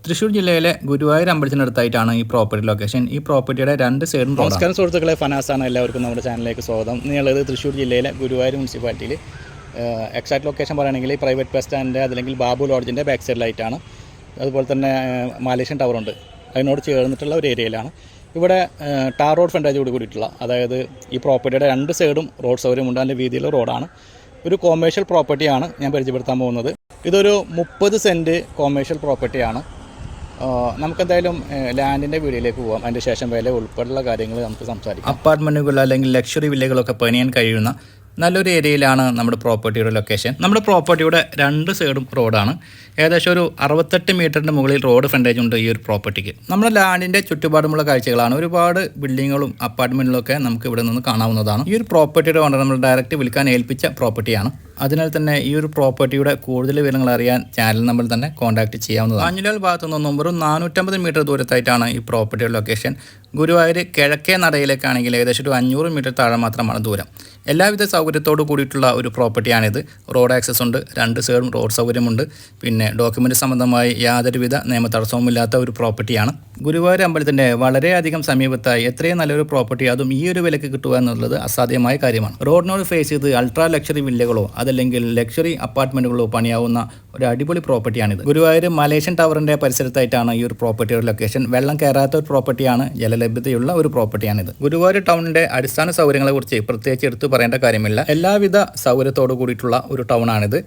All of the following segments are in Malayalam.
തൃശ്ശൂർ ജില്ലയിലെ ഗുരുവായൂർ അമ്പലത്തിനടുത്തായിട്ടാണ് ഈ പ്രോപ്പർട്ടി ലൊക്കേഷൻ. ഈ പ്രോപ്പർട്ടിയുടെ രണ്ട് സൈഡും. നമസ്കാരം സുഹൃത്തുക്കളെ, ഫനാസാണ്. എല്ലാവർക്കും നമ്മുടെ ചാനലിലേക്ക് സ്വാഗതം. ഇന്നുള്ളത് തൃശ്ശൂർ ജില്ലയിലെ ഗുരുവായൂർ മുനിസിപ്പാലിറ്റിയിൽ എക്സാക്ട് ലൊക്കേഷൻ പറയുകയാണെങ്കിൽ പ്രൈവറ്റ് ബസ് സ്റ്റാൻഡിൻ്റെ അല്ലെങ്കിൽ ബാബു ലോഡ്ജിൻ്റെ ബാക്ക് സൈഡിലായിട്ടാണ്. അതുപോലെ തന്നെ മലേഷ്യൻ ടവറുണ്ട്, അതിനോട് ചേർന്നിട്ടുള്ള ഒരു ഏരിയയിലാണ്. ഇവിടെ ടാർ റോഡ് ഫ്രണ്ടേജോട് കൂടിയിട്ടുള്ള, അതായത് ഈ പ്രോപ്പർട്ടിയുടെ രണ്ട് സൈഡും റോഡ് സൗകര്യമുണ്ട്. അതിൻ്റെ വീതിയിലുള്ള റോഡാണ്. ഒരു കൊമേഴ്ഷ്യൽ പ്രോപ്പർട്ടിയാണ് ഞാൻ പരിചയപ്പെടുത്താൻ പോകുന്നത്. ഇതൊരു 30 സെൻറ്റ് കൊമേഴ്ഷ്യൽ പ്രോപ്പർട്ടിയാണ്. നമുക്കെന്തായാലും ലാൻഡിൻ്റെ വീഡിയോയിലേക്ക് പോകാം. അതിൻ്റെ ശേഷം വില ഉൾപ്പെടെയുള്ള കാര്യങ്ങൾ നമുക്ക് സംസാരിക്കാം. അപ്പാർട്ട്മെൻറ്റുകൾ അല്ലെങ്കിൽ ലക്ഷറി വില്ലകളൊക്കെ പണിയാൻ കഴിയുന്ന നല്ലൊരു ഏരിയയിലാണ് നമ്മുടെ പ്രോപ്പർട്ടിയുടെ ലൊക്കേഷൻ. നമ്മുടെ പ്രോപ്പർട്ടിയുടെ രണ്ട് സൈഡും റോഡാണ്. ഏകദേശം ഒരു 68 മീറ്ററിൻ്റെ മുകളിൽ റോഡ് ഫ്രണ്ടേജ് ഉണ്ട് ഈ ഒരു പ്രോപ്പർട്ടിക്ക്. നമ്മുടെ ലാൻഡിൻ്റെ ചുറ്റുപാടുമുള്ള കാഴ്ചകളാണ്. ഒരുപാട് ബിൽഡിങ്ങുകളും അപ്പാർട്ട്മെൻറ്റുകളൊക്കെ നമുക്ക് ഇവിടെ നിന്ന് കാണാവുന്നതാണ്. ഈ ഒരു പ്രോപ്പർട്ടിയുടെ ഓണർ നമ്മൾ ഡയറക്റ്റ് വിൽക്കാൻ ഏൽപ്പിച്ച പ്രോപ്പർട്ടിയാണ്. അതിനാൽ തന്നെ ഈ ഒരു പ്രോപ്പർട്ടിയുടെ കൂടുതൽ വിവരങ്ങൾ അറിയാൻ ചാനൽ നമ്പർ തന്നെ കോൺടാക്ട് ചെയ്യാവുന്നതാണ്. ആഞ്ഞിലാൽ ഭാഗത്തു നിന്നും വെറും 450 മീറ്റർ ദൂരത്തായിട്ടാണ് ഈ പ്രോപ്പർട്ടിയുടെ ലൊക്കേഷൻ. ഗുരുവായൂർ കിഴക്കേ നടയിലേക്കാണെങ്കിൽ ഏകദേശം ഒരു 500 മീറ്റർ താഴെ മാത്രമാണ് ദൂരം. എല്ലാവിധ സൗകര്യത്തോടു കൂടിയിട്ടുള്ള ഒരു പ്രോപ്പർട്ടിയാണിത്. റോഡ് ആക്സസ് ഉണ്ട്, രണ്ട് സൈഡും റോഡ് സൗകര്യമുണ്ട്. പിന്നെ ഡോക്യുമെൻ്റ് സംബന്ധമായി യാതൊരുവിധ നിയമ തടസ്സവുമില്ലാത്ത ഒരു പ്രോപ്പർട്ടിയാണ്. ഗുരുവായൂർ അമ്പലത്തിൻ്റെ വളരെയധികം സമീപത്തായി എത്രയും നല്ലൊരു പ്രോപ്പർട്ടി, അതും ഈ ഒരു വിലക്ക് കിട്ടുക എന്നുള്ളത് അസാധ്യമായ കാര്യമാണ്. റോഡിനോട് ഫേസ് ചെയ്ത് അൾട്രാ ലക്ഷറി വില്ലകളോ അതല്ലെങ്കിൽ ലക്ഷറി അപ്പാർട്ട്മെൻറ്റുകളോ പണിയാവുന്ന ഒരു അടിപൊളി പ്രോപ്പർട്ടിയാണിത്. ഗുരുവായൂർ മലേഷ്യൻ ടവറിൻ്റെ പരിസരത്തായിട്ടാണ് ഈ ഒരു പ്രോപ്പർട്ടിയുടെ ലൊക്കേഷൻ. വെള്ളം കയറാത്ത ഒരു പ്രോപ്പർട്ടിയാണ്, ജലലഭ്യതയുള്ള ഒരു പ്രോപ്പർട്ടിയാണിത്. ഗുരുവായൂർ ടൗണിൻ്റെ അടിസ്ഥാന സൗകര്യങ്ങളെക്കുറിച്ച് പ്രത്യേകിച്ച് എടുത്തു പറയേണ്ട കാര്യമില്ല. എല്ലാവിധ സൗകര്യത്തോടു കൂടിയിട്ടുള്ള ഒരു ടൗണാണിത്.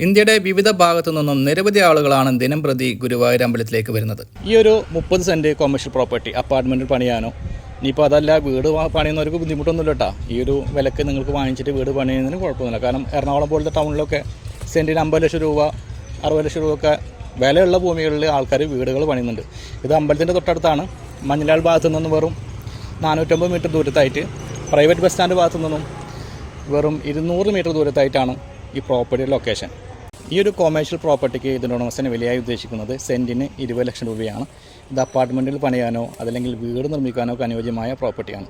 ഇന്ത്യയുടെ വിവിധ ഭാഗത്തു നിന്നും നിരവധി ആളുകളാണ് ദിനം പ്രതി ഗുരുവായൂർ അമ്പലത്തിലേക്ക് വരുന്നത്. ഈ ഒരു 30 സെൻറ്റ് കൊമേഴ്ഷ്യൽ പ്രോപ്പർട്ടി അപ്പാർട്ട്മെൻറ്റിൽ പണിയാനോ ഇനിയിപ്പോൾ അതല്ല വീട് പണിയുന്നവർക്ക് ബുദ്ധിമുട്ടൊന്നുമില്ല കേട്ടോ. ഈ ഒരു വിലക്ക് നിങ്ങൾക്ക് വാങ്ങിച്ചിട്ട് വീട് പണിയുന്നതിന് കുഴപ്പമൊന്നുമില്ല. കാരണം എറണാകുളം പോലത്തെ ടൗണിലൊക്കെ സെൻറ്റിന് 50 ലക്ഷം രൂപ 60 ലക്ഷം രൂപ ഒക്കെ വിലയുള്ള ഭൂമികളിൽ ആൾക്കാർ വീടുകൾ പണിയുന്നുണ്ട്. ഇത് അമ്പലത്തിൻ്റെ തൊട്ടടുത്താണ്. മഞ്ഞലാൽ ഭാഗത്തു നിന്നും വെറും 450 മീറ്റർ ദൂരത്തായിട്ട്, പ്രൈവറ്റ് ബസ് സ്റ്റാൻഡ് ഭാഗത്തു നിന്നും വെറും 200 മീറ്റർ ദൂരത്തായിട്ടാണ് ഈ പ്രോപ്പർട്ടിയുടെ ലൊക്കേഷൻ. ഈ ഒരു കൊമേഴ്ഷ്യൽ പ്രോപ്പർട്ടിക്ക് ഇതിൻ്റെ ഉടമസ്ഥനെ വിലയായി ഉദ്ദേശിക്കുന്നത് സെൻറ്റിന് 20 ലക്ഷം രൂപയാണ്. ഇത് അപ്പാർട്ട്മെൻറ്റിൽ പണിയാനോ അല്ലെങ്കിൽ വീട് നിർമ്മിക്കാനോ ഒക്കെ അനുയോജ്യമായ പ്രോപ്പർട്ടിയാണ്.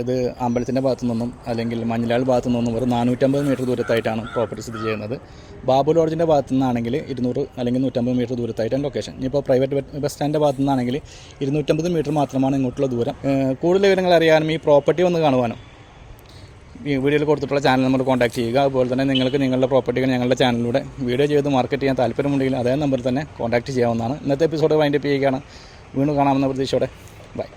ഇത് അമ്പലത്തിൻ്റെ ഭാഗത്തു നിന്നും അല്ലെങ്കിൽ മഞ്ഞലാൽ ഭാഗത്തു നിന്നും ഒരു 450 മീറ്റർ ദൂരത്തായിട്ടാണ് പ്രോപ്പർട്ടി സ്ഥിതി ചെയ്യുന്നത്. ബാബു ലോഡ്ജിൻ്റെ ഭാഗത്തു നിന്നാണെങ്കിൽ 200 അല്ലെങ്കിൽ 150 മീറ്റർ ദൂരത്തായിട്ടാണ് ലൊക്കേഷൻ. ഇപ്പോൾ പ്രൈവറ്റ് ബസ് സ്റ്റാൻഡിൻ്റെ ഭാഗത്തു നിന്നാണെങ്കിൽ 250 മീറ്റർ മാത്രമാണ് ഇങ്ങോട്ടുള്ള ദൂരം. കൂടുതൽ വിവരങ്ങൾ അറിയാനും ഈ പ്രോപ്പർട്ടി ഒന്ന് കാണുവാനും ഈ വീഡിയോയിൽ കൊടുത്തിട്ടുള്ള ചാനൽ നമ്പർ കോൺടാക്ട് ചെയ്യുക. അതുപോലെ തന്നെ നിങ്ങൾക്ക് നിങ്ങളുടെ പ്രോപ്പർട്ടികൾ ഞങ്ങളുടെ ചാനലിലൂടെ വീഡിയോ ചെയ്ത് മാർക്കറ്റ് ചെയ്യാൻ താല്പര്യമുണ്ടെങ്കിൽ അതേ നമ്പറിൽ തന്നെ കോൺടാക്ട് ചെയ്യാവുന്നതാണ്. ഇന്നത്തെ എപ്പിസോഡ് വൈൻഡപ്പ് ചെയ്യുകയാണ്. വീണ്ടും കാണാമെന്ന പ്രതീക്ഷയോടെ ബൈ.